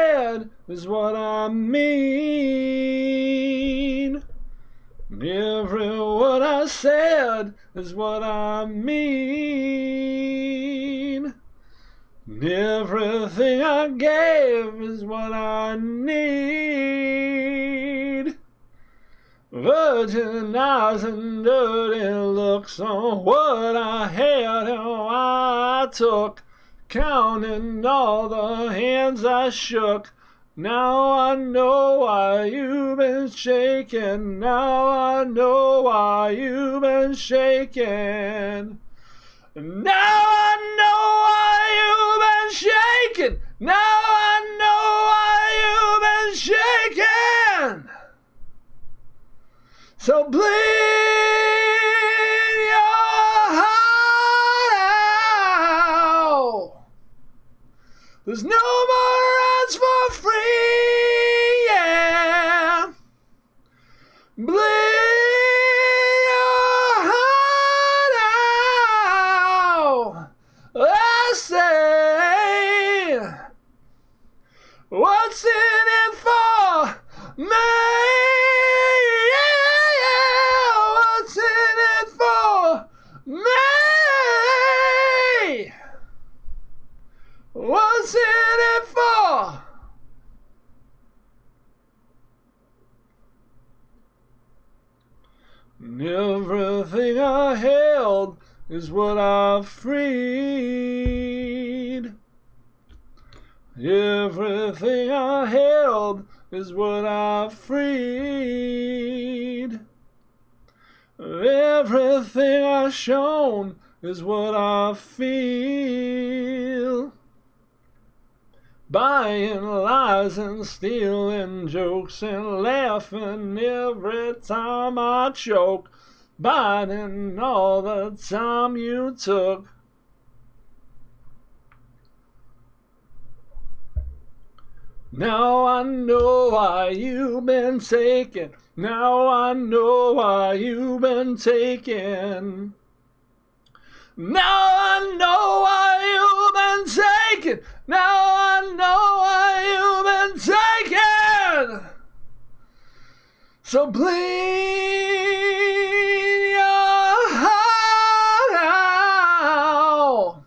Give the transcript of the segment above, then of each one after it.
said is what I mean. Every word I said is what I mean. Everything I gave is what I need. Virgin eyes and dirty looks on what I had and I took, counting all the hands I shook. Now I know why you've been shaking. Now I know why you've been shaking. Now I know why you've been shaking. Now I know why you've been shaking. So bleed your heart out. There's no more rides for free, yeah. Bleed your heart out. I say, what's in it for me? What's in it for me? What's in it for? Everything I held is what I freed. Everything I held is what I freed. Everything I shown is what I feel. Buying lies and stealing jokes and laughing every time I choke. Biting all the time you took. Now I know why you've been taken. Now I know why you've been taken. Now I know why you've been taken. Now I know why you've been taken. So bleed your heart out.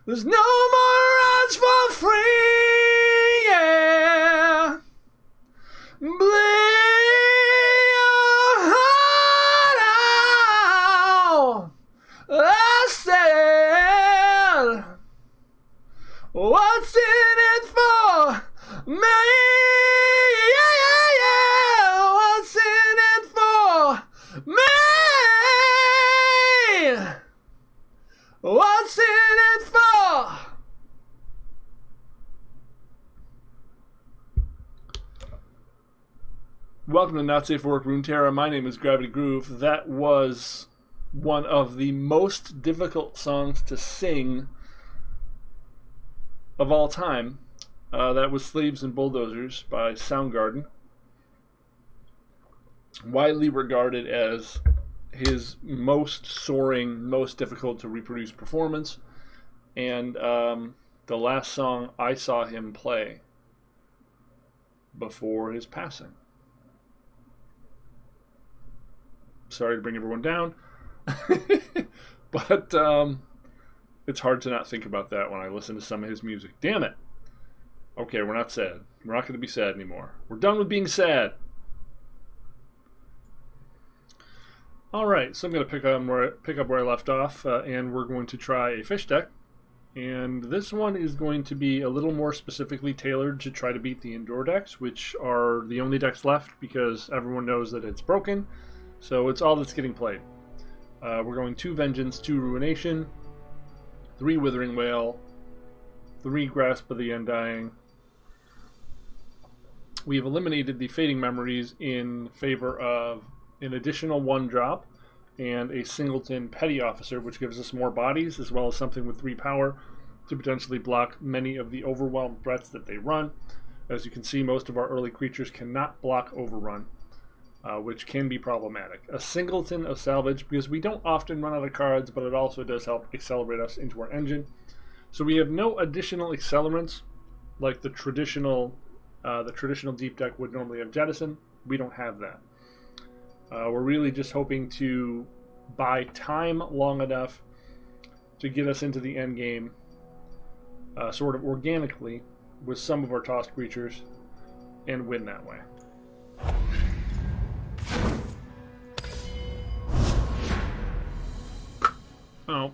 There's no more rides for free, yeah. Bleed your heart out. I said, what's in it for me? Yeah, yeah, yeah. What's in it for me? What's in it for? Welcome to Not Safe for Work Runeterra. My name is Gravity Groove. That was one of the most difficult songs to sing of all time. That was Slaves and Bulldozers by Soundgarden. Widely regarded as his most soaring, most difficult to reproduce performance. And the last song I saw him play before his passing. Sorry to bring everyone down. But it's hard to not think about that when I listen to some of his music. Damn it. Okay, we're not sad. We're not going to be sad anymore. We're done with being sad. Alright, so I'm going to pick up where I left off, and we're going to try a fish deck. And this one is going to be a little more specifically tailored to try to beat the indoor decks, which are the only decks left because everyone knows that it's broken. So it's all that's getting played. We're going 2 Vengeance, 2 Ruination, 3 Withering Wail, 3 Grasp of the Undying. We've eliminated the Fading Memories in favor of an additional 1-drop and a Singleton Petty Officer, which gives us more bodies, as well as something with 3 power to potentially block many of the Overwhelm threats that they run. As you can see, most of our early creatures cannot block Overrun, which can be problematic. A Singleton of Salvage, because we don't often run out of cards, but it also does help accelerate us into our engine. So we have no additional accelerants like the traditional deep deck would normally have jettison. We don't have that. We're really just hoping to buy time long enough to get us into the end game sort of organically with some of our tossed creatures and win that way. Oh,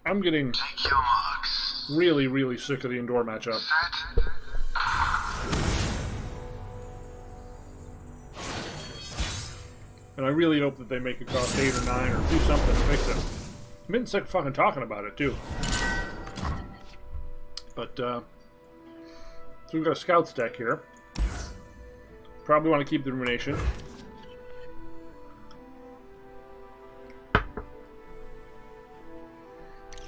I'm getting really, really sick of the indoor matchup. And I really hope that they make it cost 8 or 9 or do something to fix it. I'm getting sick of fucking talking about it, too. But, so we've got a scout stack here. Probably want to keep the rumination.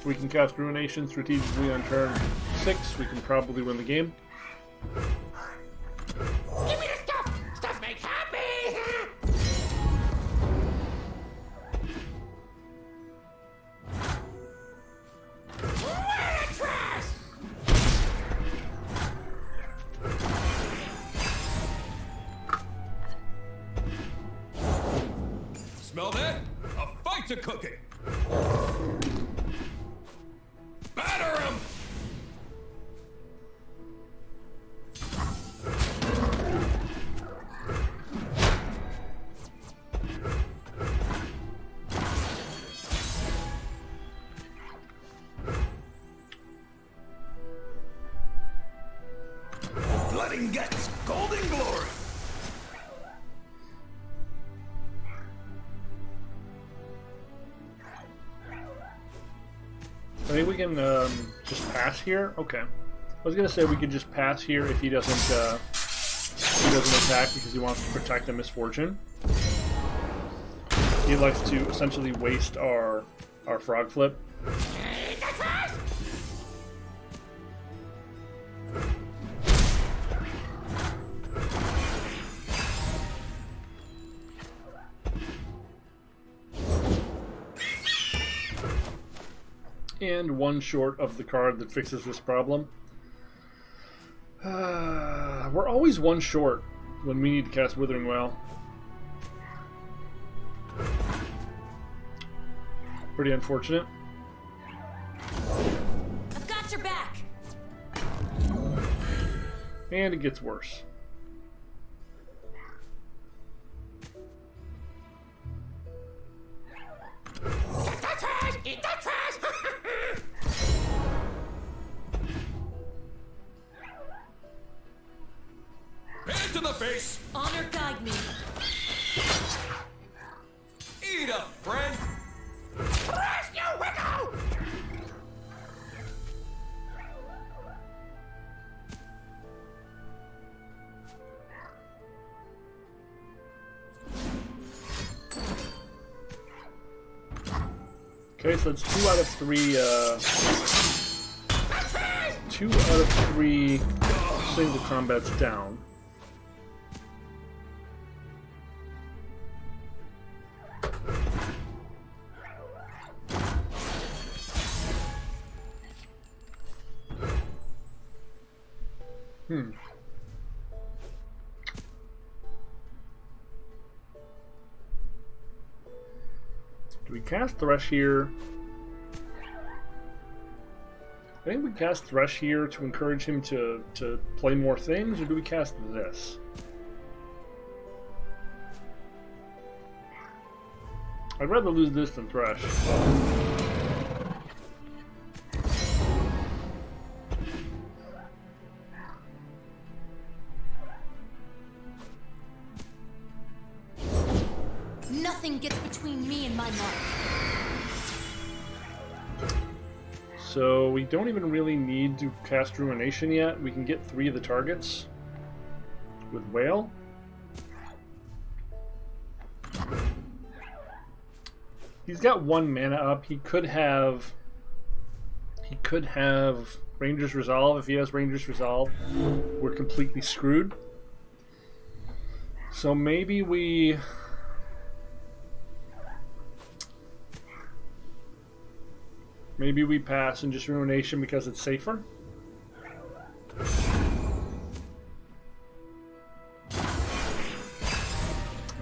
We can cast Ruination strategically on turn 6. We can probably win the game. Give me the stuff! Stuff makes happy! Where the trash? Smell that? A fight's a-cooking! Batter him! Blooding guts, golden glory! I think we can just pass here. Okay. I was gonna say we could just pass here if he doesn't attack because he wants to protect the misfortune. He likes to essentially waste our frog flip. And one short of the card that fixes this problem. We're always one short when we need to cast Withering Wail. Pretty unfortunate. I've got your back! And it gets worse. Get the trash! Eat the trash! Hands to the face! Honor guide me. Eat up, friend! Rescue Wiggle! Okay, so it's 2 out of 3. 2 out of 3 single combats down. Do we cast Thresh here? I think we cast Thresh here to encourage him to play more things, or do we cast this? I'd rather lose this than Thresh. Nothing gets between me and my mark. So we don't even really need to cast Ruination yet. We can get 3 of the targets with Whale. He's got 1 mana up. He could have Ranger's Resolve. If he has Ranger's Resolve, we're completely screwed. So maybe we pass and just Ruination because it's safer.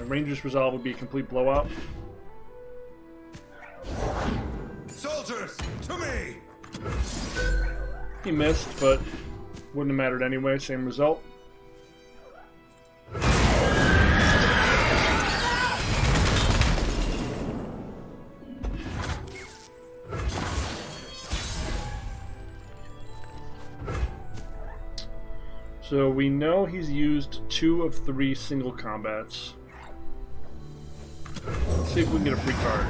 Ranger's Resolve would be a complete blowout. Soldiers, to me! He missed, but wouldn't have mattered anyway. Same result. So we know he's used 2 of 3 single combats. Let's see if we can get a free card.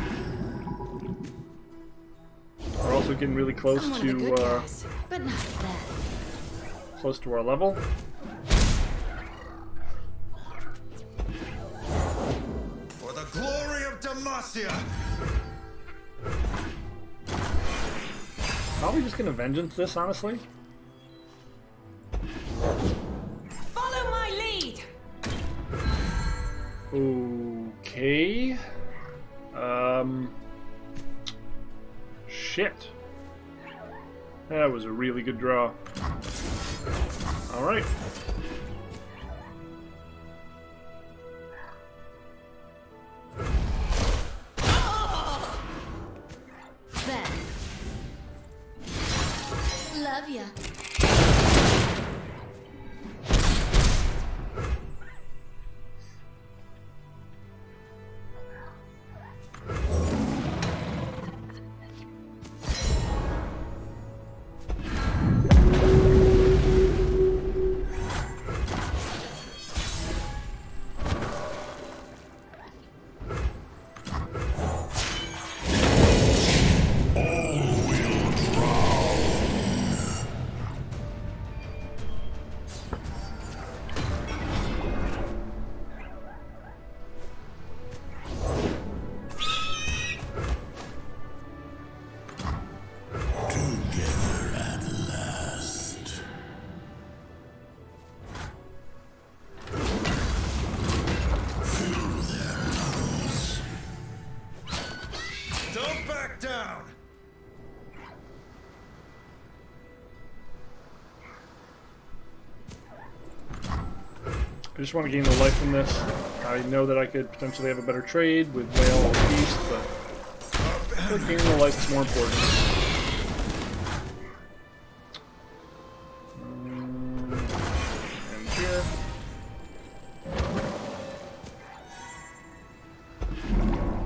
We're also getting really close I'm one of the good to guys, but not bad. close to our level. For the glory of Demacia! Probably just gonna vengeance this, honestly. Follow my lead. Okay. Shit. That was a really good draw. Alright. Ben. Love ya. Don't back down! I just want to gain the life from this. I know that I could potentially have a better trade with Whale or Beast, but I feel like gaining the life is more important. And here.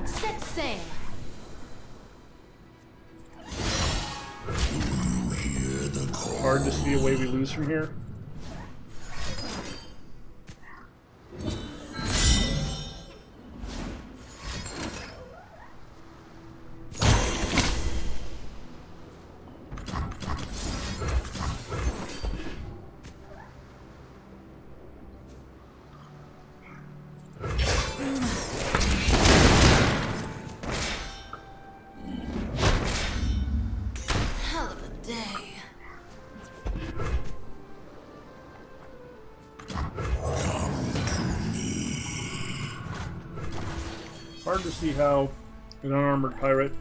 Set sail. Hard to see a way we lose from here. Hell of a day. Hard to see how an unarmored pirate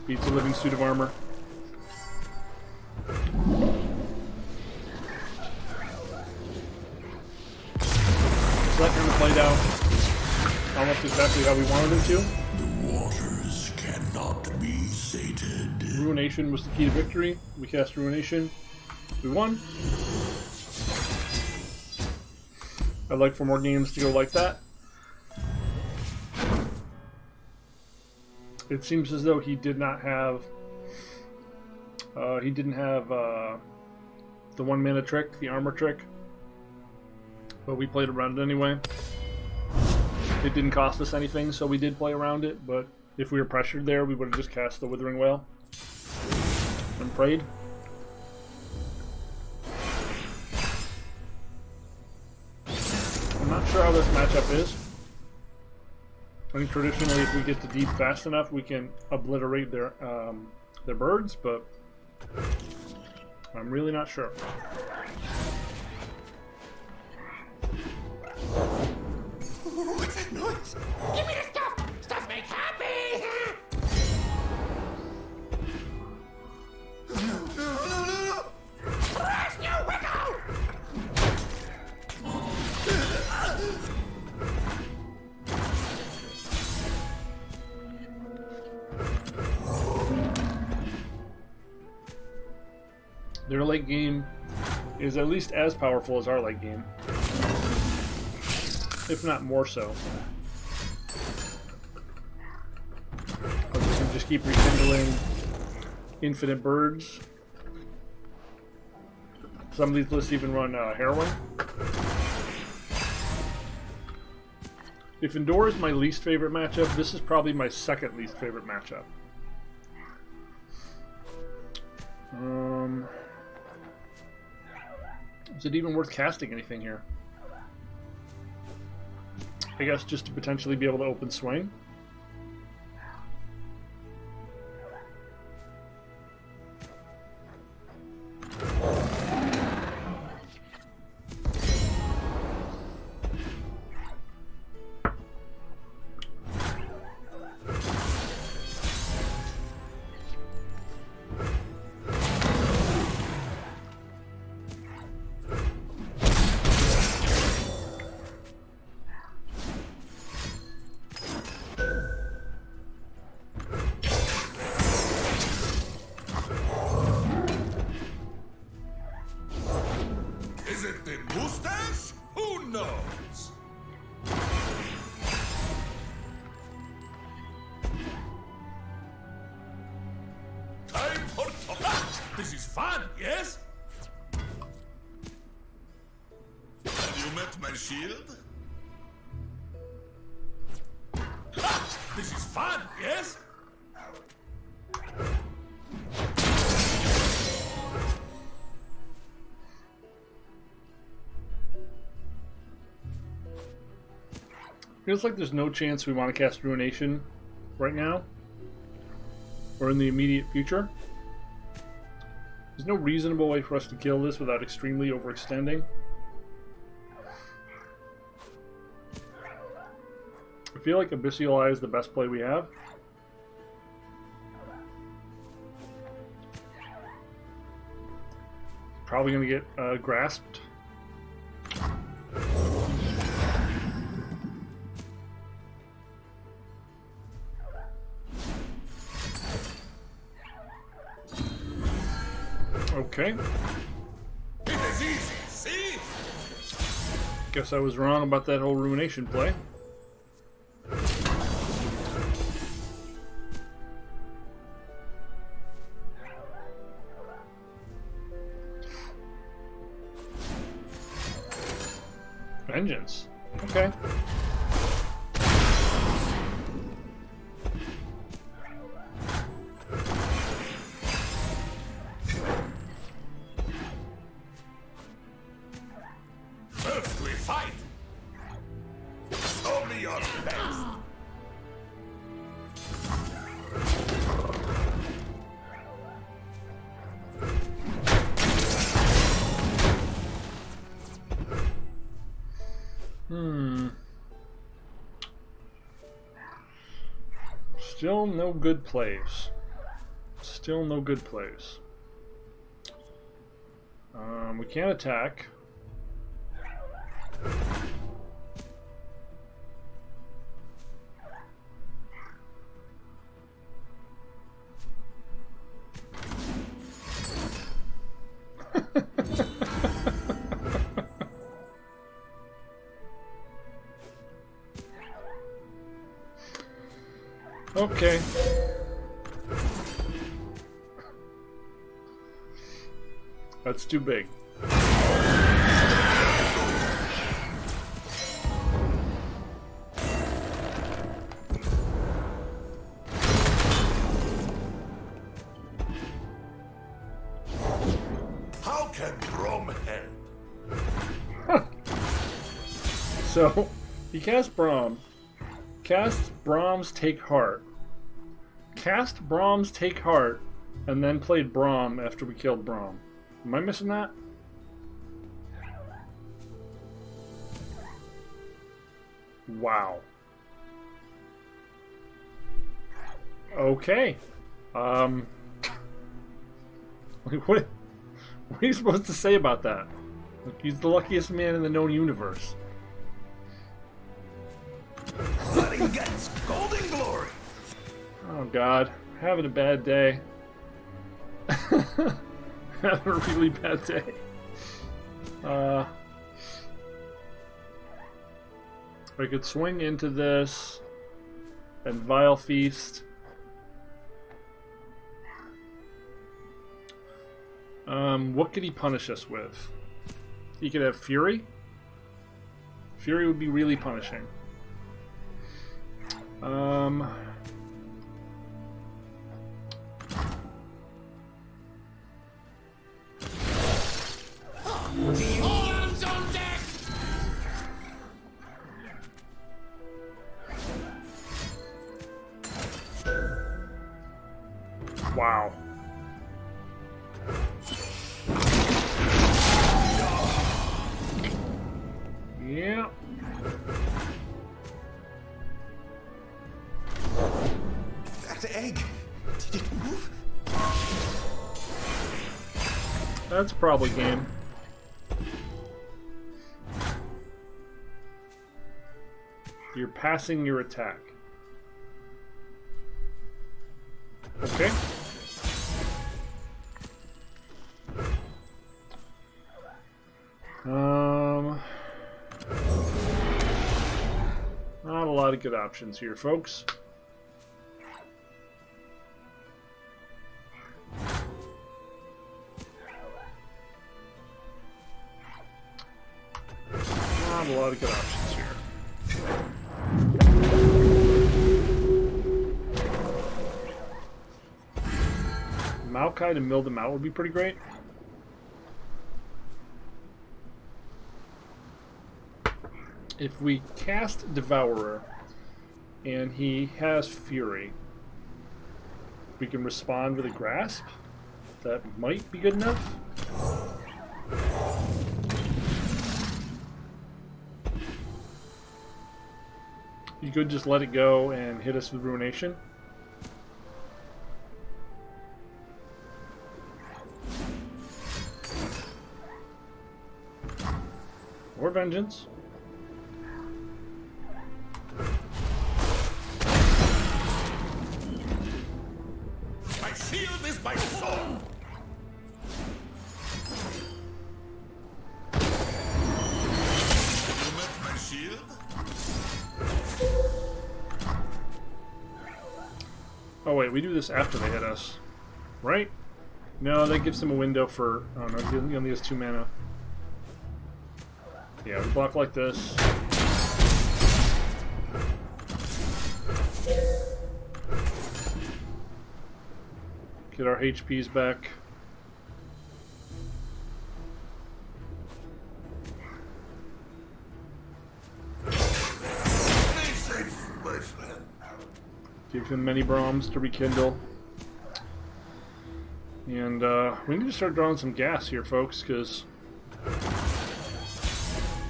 beats a living suit of armor. So that kind of played out almost exactly how we wanted it to. The waters cannot be sated. Ruination was the key to victory. We cast Ruination. We won. I'd like for more games to go like that. It seems as though he did not have. He didn't have the 1 mana trick, the armor trick. But we played around it anyway. It didn't cost us anything, so we did play around it. But if we were pressured there, we would have just cast the Withering Wail and prayed. I'm not sure how this matchup is. I think traditionally, if we get to deep fast enough, we can obliterate their birds, but I'm really not sure. What's that noise? Give me the stuff! Stuff make happy! No! Blast you, Wicco! Their late game is at least as powerful as our late game, if not more so. You can just keep rekindling infinite birds. Some of these lists even run heroin. If Endor is my least favorite matchup, this is probably my second least favorite matchup. Is it even worth casting anything here? I guess just to potentially be able to open swing. Is it the mustache? Who knows? Time for talk. This is fun, yes? Have you met my shield? This is fun, yes? Feels like there's no chance we want to cast Ruination right now, or in the immediate future. There's no reasonable way for us to kill this without extremely overextending. I feel like Abyssal Eye is the best play we have. Probably going to get grasped. Okay. It is easy, see? Guess I was wrong about that whole Ruination play. Vengeance. Okay. First we fight. Show me your best. Still no good plays. Still no good plays. We can't attack. Okay. That's too big. How can Brom help? So, he cast Braum. Cast Brahm's Take Heart. Cast Brahm's Take Heart, and then played Braum after we killed Braum. Am I missing that? Wow. Okay. What are you supposed to say about that? Like, he's the luckiest man in the known universe. Blood and guts, golden glory. Oh God, having a bad day. Had a really bad day. I could swing into this and Vile Feast. What could he punish us with? He could have Fury. Fury would be really punishing. Arms on deck! Wow. Yeah. That egg! Did it move? That's probably game. You're passing your attack. Okay. Not a lot of good options here, folks. Not a lot of good options here. Maokai to mill them out would be pretty great. If we cast Devourer and he has Fury, we can respond with a Grasp. That might be good enough. You could just let it go and hit us with Ruination. Or Vengeance. My shield is my soul! You met my shield? Oh wait, we do this after they hit us, right? No, that gives him a window for... Oh no, he only has 2 mana. Yeah, we block like this. Get our HPs back. Stay safe, my friend. Give him many Brahms to rekindle. And we need to start drawing some gas here, folks, because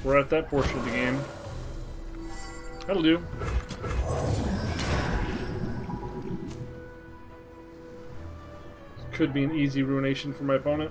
we're at that portion of the game. That'll do. Could be an easy ruination for my opponent.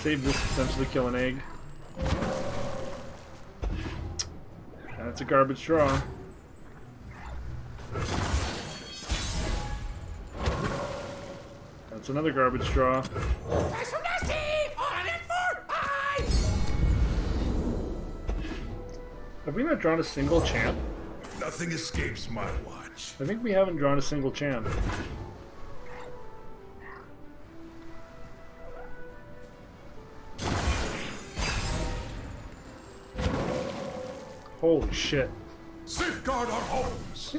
Save this to potentially kill an egg. That's a garbage draw. That's another garbage draw. That's from Nasty! On it for I! Have we not drawn a single champ? Nothing escapes my watch. I think we haven't drawn a single champ. Holy shit. Safeguard our homes!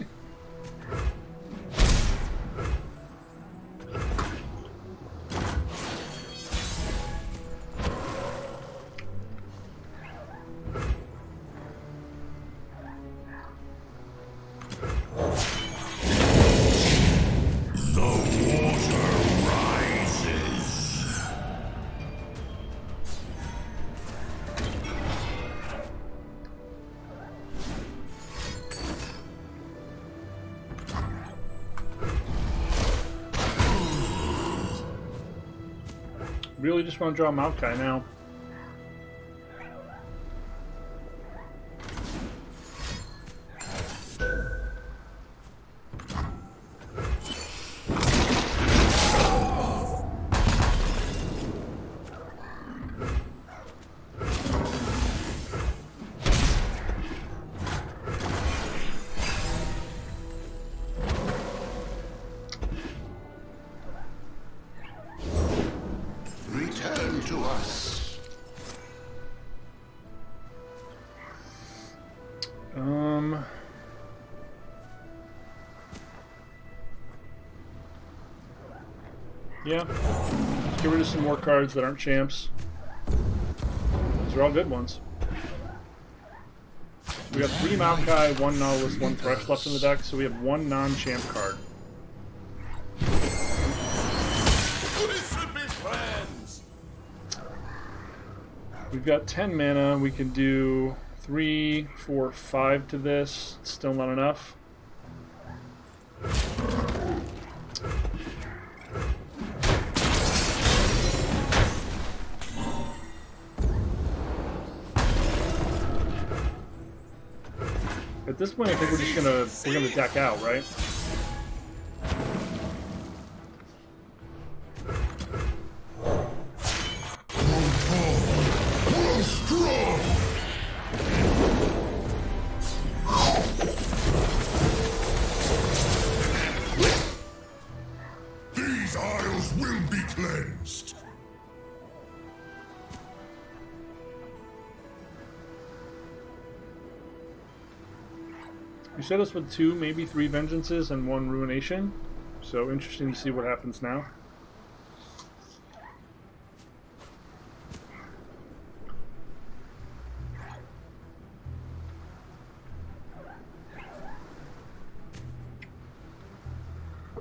The water rises. Really just want to draw Maokai now. Return to us. Yeah. Let's get rid of some more cards that aren't champs. These are all good ones. We have 3 Maokai, 1 Nautilus, 1 Thresh left in the deck, so we have 1 non-champ card. We should be friends. We've got 10 mana. We can do 3, 4, 5 to this. Still not enough. At this point, I think we're gonna deck out, right? These isles will be cleansed. You set us with 2, maybe 3 Vengeances and 1 Ruination. So interesting to see what happens now.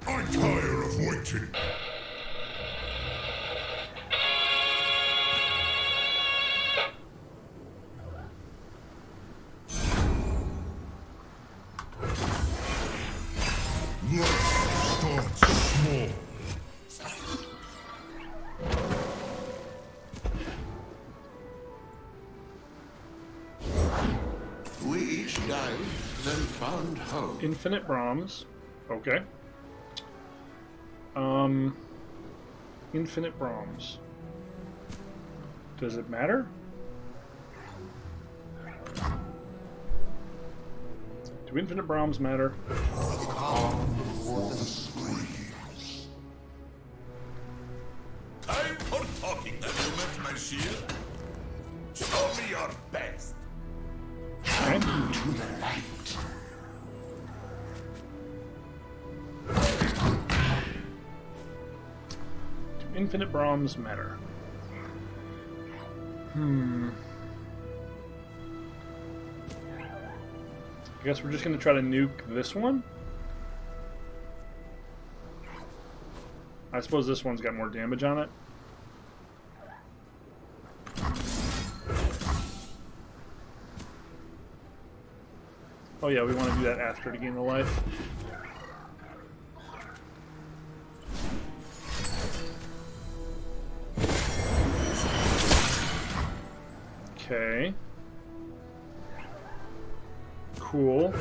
I'm tired of waiting. Let's start small. We each died, then found hope. Infinite Brahms. Okay. Infinite Brahms. Does it matter? Do Infinite Brahms matter? Time for talking, Element, my shield. Show me your best. Okay. To the light. Do Infinite Brahms matter? I guess we're just going to try to nuke this one. I suppose this one's got more damage on it. Oh yeah, we want to do that after to gain the life. Okay. Cool.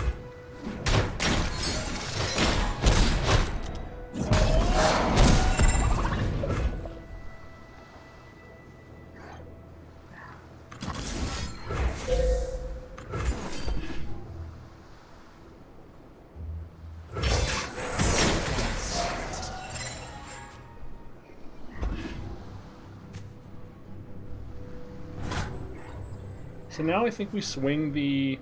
So now I think we swing the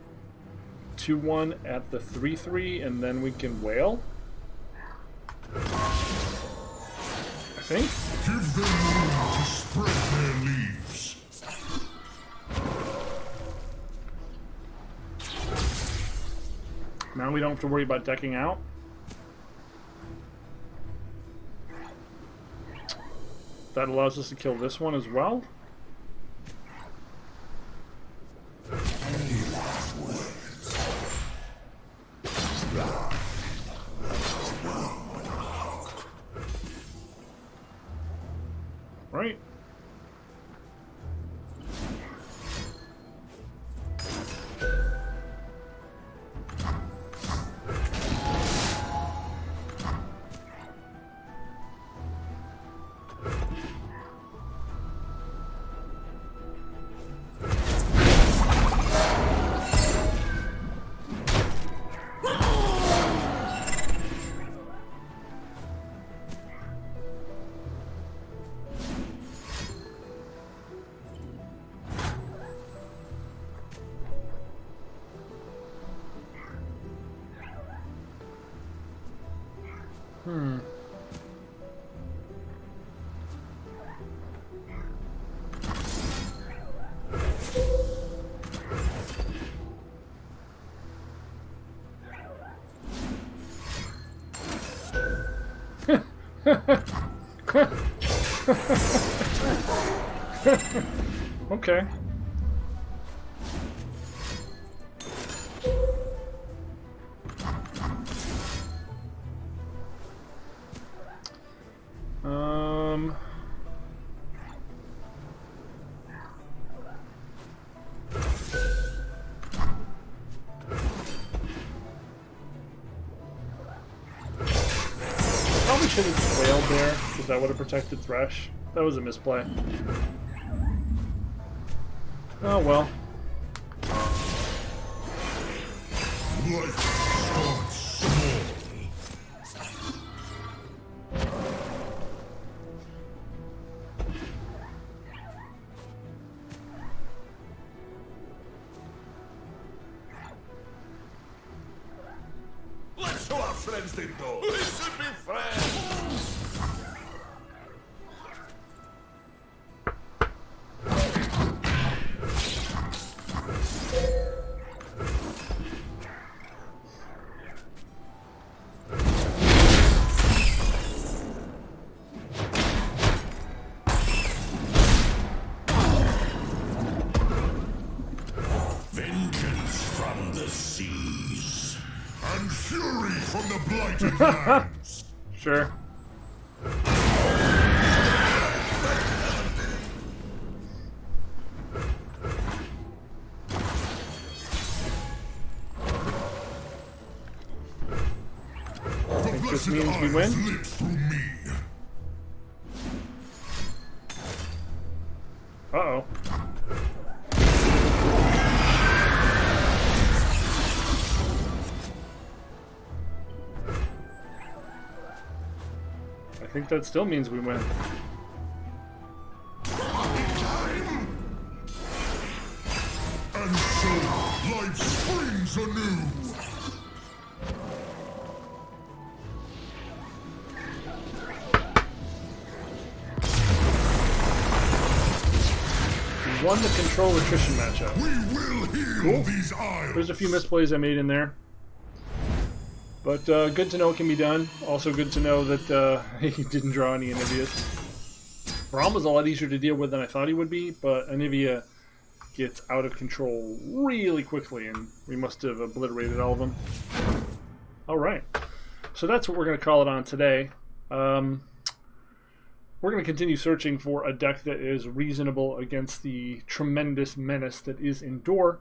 2-1 at the 3-3 and then we can whale. I think. Give them room to spread their leaves. Now we don't have to worry about decking out. That allows us to kill this one as well. Right. Okay. Probably should have wailed there, because that would have protected Thresh. That was a misplay. Oh well. Life starts small. Let's show our friends the door. We should be friends. Vengeance from the seas. And fury from the blighted lands. Sure. The blessed means we eyes win? lit through me. Uh-oh. I think that still means we win. And so life springs anew. We won the control attrition matchup. We will heal Cool. these isles. There's a few misplays I made in there. But good to know it can be done. Also good to know that he didn't draw any Anivias. Braum was a lot easier to deal with than I thought he would be, but Anivia gets out of control really quickly, and we must have obliterated all of them. Alright, so that's what we're going to call it on today. We're going to continue searching for a deck that is reasonable against the tremendous menace that is Endure.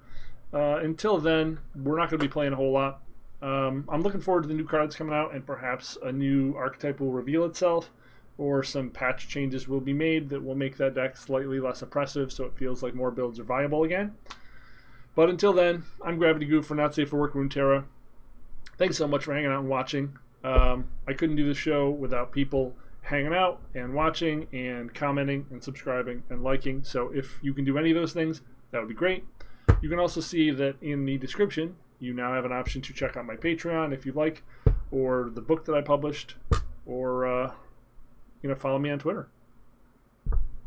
Until then, we're not going to be playing a whole lot. I'm looking forward to the new cards coming out, and perhaps a new archetype will reveal itself, or some patch changes will be made that will make that deck slightly less oppressive, so it feels like more builds are viable again. But until then, I'm Gravity Goof for Not Safe for Work Runeterra. Thanks so much for hanging out and watching. I couldn't do this show without people hanging out and watching and commenting and subscribing and liking, so if you can do any of those things, that would be great. You can also see that in the description you now have an option to check out my Patreon if you'd like, or the book that I published, or follow me on Twitter.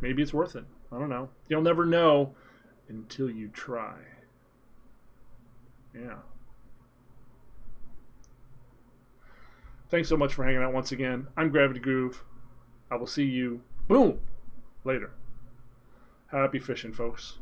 Maybe it's worth it. I don't know. You'll never know until you try. Yeah. Thanks so much for hanging out once again. I'm Gravity Groove. I will see you, boom, later. Happy fishing, folks.